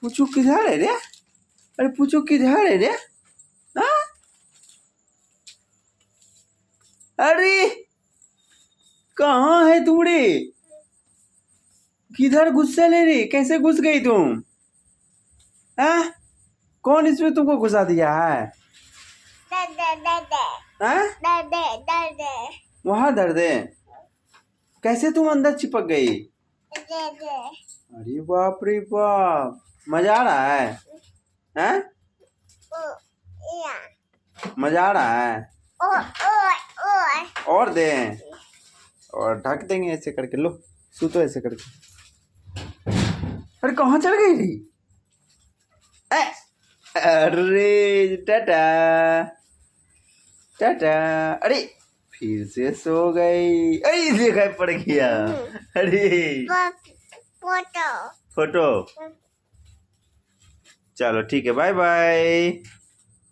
पूछू किधर है रे? अरे पूछू किधर है रे? हाँ? अरे कहाँ है तू रे? किधर घुसा ले रे? कैसे घुस गई तुम? हाँ? कौन इसमें तुमको घुसा दिया है? हाँ? वहाँ दर्द है? कैसे तुम अंदर चिपक गई? अरे बाप रे बाप, मजा आ रहा है? हैं? मजा आ रहा है? और दे और ढक देंगे ऐसे करके। लो सूतो ऐसे करके। अरे कहाँ चल गई? अरे टाटा टाटा। अरे फिर से सो गई। अरे देखा पड़ गया। अरे फोटो चलो ठीक है, बाय बाय।